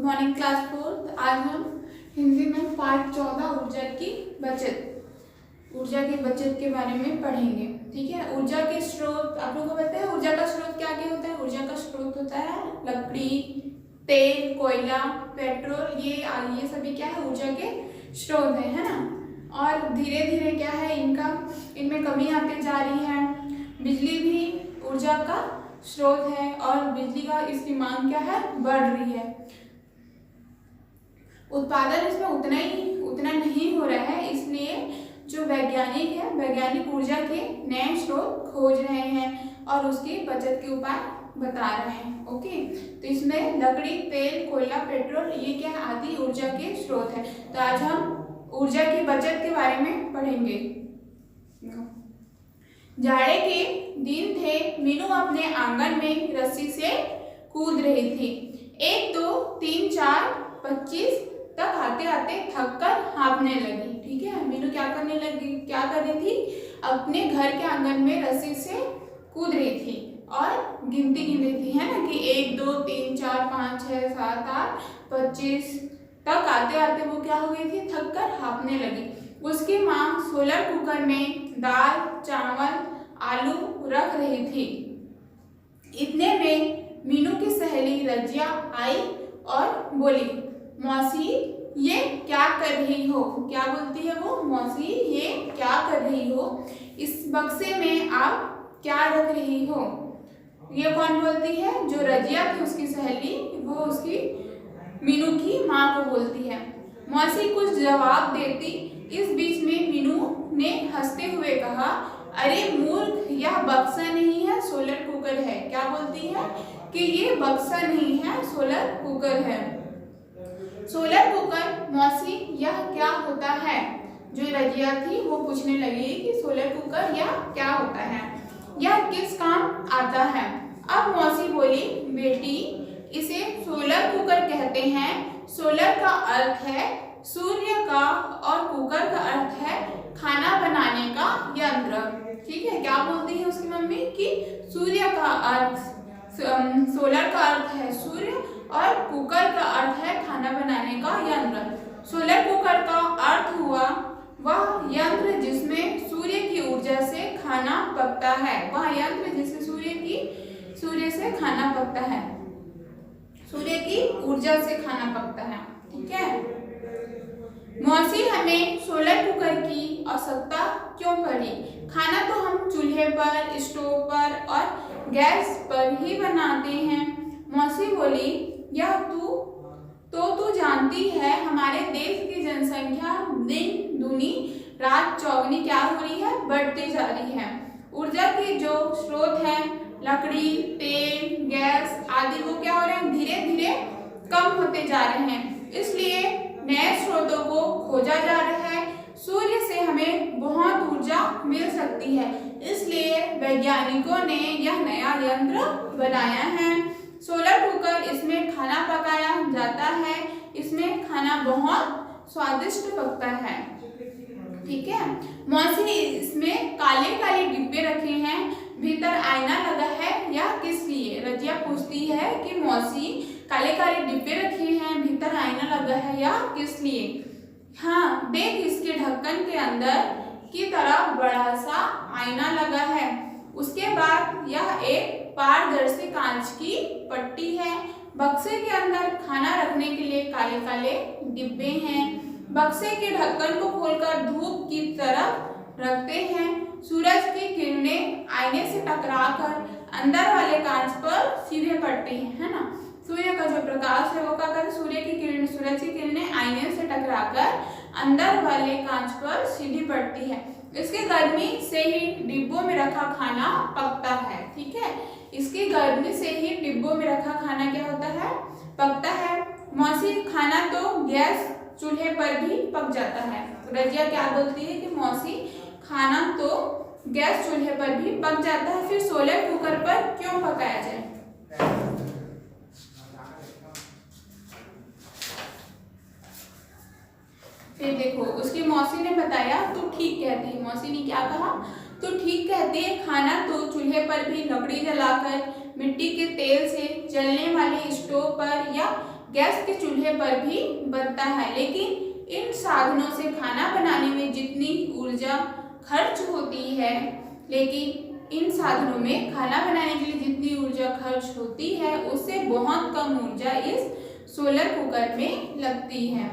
Morning class 4। आज हम हिंदी में पाठ 14 ऊर्जा की बचत के बारे में पढ़ेंगे। ठीक है। ऊर्जा के स्रोत आप लोगों को पता है ऊर्जा का स्रोत क्या क्या होता है? ऊर्जा का स्रोत होता है लकड़ी, तेल, कोयला, पेट्रोल। ये सभी क्या है? ऊर्जा के स्रोत है ना। और धीरे धीरे क्या है इनमें कमी आती जा रही है। बिजली भी ऊर्जा का स्रोत है और बिजली का इसकी मांग क्या है? बढ़ रही है। उत्पादन इसमें उतना नहीं हो रहा है, इसलिए जो वैज्ञानिक ऊर्जा के नए स्रोत खोज रहे हैं और उसकी बचत के उपाय बता रहे हैं। ओके, तो इसमें लकड़ी, तेल, कोयला, पेट्रोल ये क्या आदि ऊर्जा के स्रोत है। तो आज हम ऊर्जा की बचत के बारे में पढ़ेंगे। जाड़े के दिन थे, मीनू अपने आंगन में रस्सी से कूद रही थी। 1 2 3 4 25 तक आते आते थककर हाँफने लगी। ठीक है। मीनू क्या कर रही थी? अपने घर के आंगन में रस्सी से कूद रही थी और गिनती गिन रही थी, है ना, कि 1 2 3 4 5 6 7 8 25 तक आते आते वो क्या हो गई थी? थककर हाँफने लगी। उसकी माँ सोलर कुकर में दाल, चावल, आलू रख रही थी। इतने में मीनू की सहेली रजिया आई और बोली, मौसी ये क्या कर रही हो? क्या बोलती है वो? मौसी ये क्या कर रही हो? इस बक्से में आप क्या रख रही हो? ये कौन बोलती है? जो रजिया थी उसकी सहेली, वो उसकी मीनू की माँ को बोलती है। मौसी कुछ जवाब देती, इस बीच में मीनू ने हंसते हुए कहा, अरे मूर्ख, यह बक्सा नहीं है, सोलर कुकर है। क्या बोलती है? कि ये बक्सा नहीं है, सोलर कुकर है। सोलर कुकर, मौसी यह क्या होता है? जो रजिया थी वो पूछने लगी कि सोलर कुकर यह क्या होता है, यह किस काम आता है? अब मौसी बोली, बेटी इसे सोलर कुकर कहते हैं। सोलर का अर्थ है सूर्य का और कुकर का अर्थ है खाना बनाने का यंत्र। ठीक है। क्या बोलती है उसकी मम्मी? कि सूर्य का अर्थ सोलर का अर्थ है सूर्य और कुकर का अर्थ है खाना बनाने का यंत्र। सोलर कुकर का अर्थ हुआ वह यंत्र जिसमें सूर्य की ऊर्जा से खाना पकता है। वह यंत्र जिससे सूर्य से खाना पकता है, सूर्य की ऊर्जा से खाना पकता है। ठीक है। मौसी हमें सोलर कुकर की आवश्यकता क्यों पड़ी? खाना तो हम चूल्हे पर, स्टोव पर और गैस पर ही बनाते हैं। मौसी बोली, यह तू जानती है हमारे देश की जनसंख्या दिन दूनी रात चौगुनी क्या हो रही है? बढ़ती जा रही है। ऊर्जा के जो स्रोत हैं लकड़ी, तेल, गैस आदि वो क्या हो रहे हैं? धीरे धीरे कम होते जा रहे हैं, इसलिए नए स्रोतों को खोजा जा रहा है। सूर्य से हमें बहुत ऊर्जा मिल सकती है, इसलिए वैज्ञानिकों ने यह नया यंत्र बनाया है सोलर कुकर। इसमें खाना पकाया जाता है, इसमें खाना बहुत स्वादिष्ट पकता है। ठीक है। मौसी ने इसमें काले काले डिब्बे रखे हैं, भीतर आईना लगा है, यह किस लिए? रजिया पूछती है कि मौसी काले काले डिब्बे रखे हैं, भीतर आईना लगा है, यह किस लिए? हाँ देख, इसके ढक्कन के अंदर की तरफ बड़ा सा आईना लगा है। उसके बाद यह एक पारदर्शी कांच की पट्टी है। बक्से के अंदर खाना रखने के लिए काले काले डिब्बे हैं। बक्से के ढक्कन को खोलकर धूप की तरफ रखते हैं। सूरज की किरणें आईने से टकराकर अंदर वाले कांच पर सीधे पड़ती हैं, है ना। सूर्य का जो प्रकाश है वो क्या करता है? सूरज की किरणें आईने से टकराकर अंदर वाले कांच पर सीधी पड़ती है। इसकी गर्मी से ही डिब्बों में रखा खाना पकता है। ठीक है। इसकी गर्मी से ही डिब्बों में रखा खाना क्या होता है? पकता है। मौसी खाना तो गैस चूल्हे पर भी पक जाता है। रजिया क्या बोलती है कि मौसी खाना तो गैस चूल्हे पर भी पक जाता है, फिर सोलर कुकर पर क्यों पकाया जाए? फिर देखो उसकी मौसी ने बताया, तू ठीक कहती है। मौसी ने क्या कहा? तू ठीक कहती है, खाना तो चूल्हे पर भी लकड़ी जलाकर, मिट्टी के तेल से जलने वाले स्टोव पर या गैस के चूल्हे पर भी बनता है, लेकिन इन साधनों से खाना बनाने में जितनी ऊर्जा खर्च होती है होती है उससे बहुत कम ऊर्जा इस सोलर कुकर में लगती है।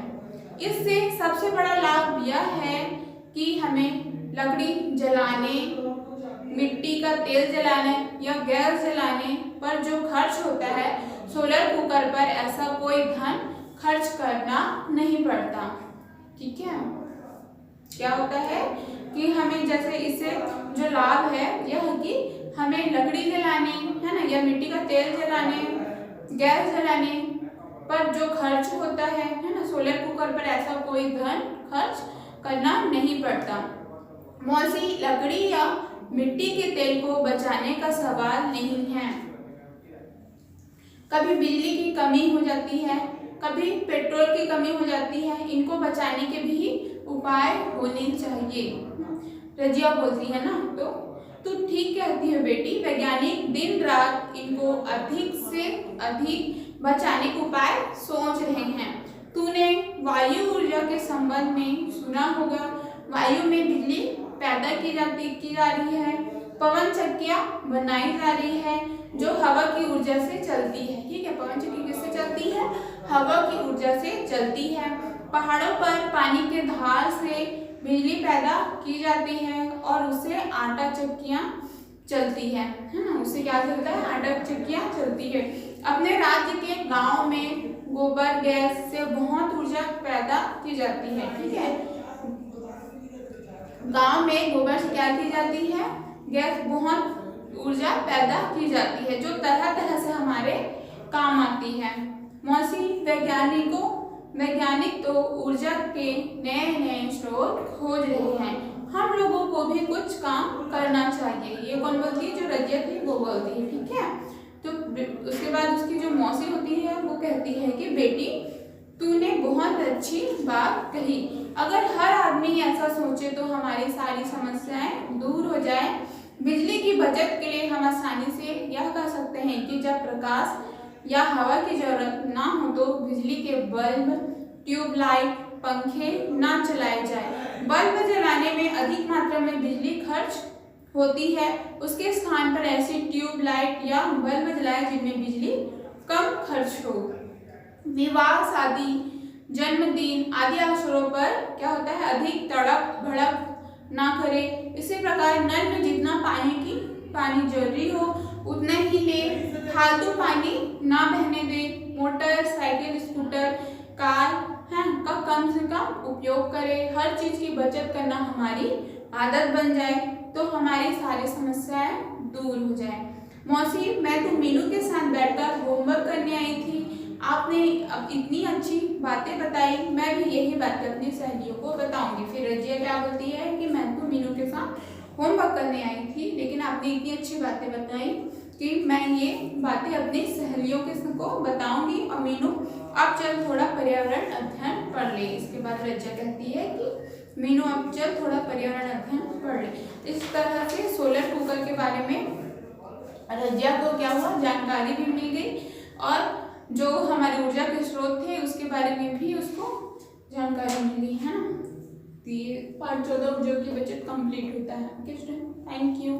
इससे सबसे बड़ा लाभ यह है कि हमें लकड़ी जलाने, मिट्टी का तेल जलाने या गैस जलाने पर जो खर्च होता है, सोलर कुकर पर ऐसा कोई धन खर्च करना नहीं पड़ता। ठीक है, क्या होता है कि हमें जैसे इससे जो लाभ है यह कि हमें लकड़ी जलाने है ना या मिट्टी का तेल जलाने, गैस जलाने पर जो खर्च होता है ना, सोलर कुकर पर ऐसा कोई धन खर्च करना नहीं पड़ता। मौसी, लकड़ी या मिट्टी के तेल को बचाने का सवाल नहीं है। कभी बिजली की कमी हो जाती है, कभी पेट्रोल की कमी हो जाती है, इनको बचाने के भी उपाय होने चाहिए। रजिया बोलती है ना, तो तू ठीक कहती है बेटी, वैज्ञानिक दिन रात इनको अधिक से अधिक बचाने के उपाय सोच रहे हैं। तूने वायु ऊर्जा के संबंध में सुना होगा। वायु में बिजली पैदा की जा रही है, पवन चक्कियां बनाई जा रही है जो हवा की ऊर्जा से चलती है। ठीक है, पवन चक्की किससे चलती है? हवा की ऊर्जा से चलती है। पहाड़ों पर पानी के धार से बिजली पैदा की जाती है और उससे आटा चक्कियां चलती है ना, उससे क्या चलता है? आटा चक्कियां चलती है। अपने राज्य के गांव में गोबर गैस से बहुत ऊर्जा पैदा की जाती है। ठीक है, गांव में गोबर से क्या की जाती है? गैस, बहुत ऊर्जा पैदा की जाती है जो तरह तरह से हमारे काम आती है। मौसी, वैज्ञानिक तो ऊर्जा के नए नए स्रोत खोज रहे हैं, हम लोगों को भी कुछ काम करना चाहिए। ये कौन बोलती है? जो रजिया थी वो बोलती है। ठीक है, तो उसके बाद उसकी जो मौसी होती है वो कहती है कि बेटी तूने बहुत अच्छी बात कही, अगर हर आदमी ऐसा सोचे तो हमारी सारी समस्याएं दूर हो जाए। बिजली की बचत के लिए हम आसानी से यह कह सकते हैं कि जब प्रकाश या हवा की जरूरत ना हो तो बिजली के बल्ब, ट्यूबलाइट, पंखे ना चलाए जाए। बल्ब जलाने में अधिक मात्रा में बिजली खर्च होती है, उसके स्थान पर ऐसी ट्यूबलाइट या बल्ब जलाए जिनमें बिजली कम खर्च हो। विवाह, शादी, जन्मदिन आदि अवसरों पर क्या होता है? अधिक तड़क भड़क ना करे। इसी प्रकार नल में जितना पानी जरूरी हो उतना ही ले, फालतू पानी ना बहने दे। मोटर साइकिल, स्कूटर, कार का कम से कम उपयोग करे। हर चीज की बचत करना हमारी आदत बन जाए तो हमारी सारी समस्याएं दूर हो जाए। मौसी, मैं तो मीनू के साथ बैठकर होमवर्क करने आई थी, आपने अब इतनी अच्छी बातें बताई, मैं भी यही बातें अपनी सहेलियों को बताऊंगी। फिर रजिया क्या बोलती है कि मैं तो मीनू के साथ होमवर्क करने आई थी, लेकिन आपने इतनी अच्छी बातें बताई कि मैं ये बातें अपनी सहेलियों को बताऊंगी। और मीनू अब चल थोड़ा पर्यावरण अध्ययन पढ़ ले। इसके बाद रजिया कहती है कि मीनू अब चल थोड़ा पर्यावरण अध्ययन पढ़ ले। इस तरह से सोलर कुकर के बारे में रजिया को क्या हुआ? जानकारी भी मिल गई और जो हमारे ऊर्जा के स्रोत थे उसके बारे में भी उसको जानकारी मिली, है ना। तो ये पार्ट 14 ऊर्जा की बचत कंप्लीट होता है। Thank you.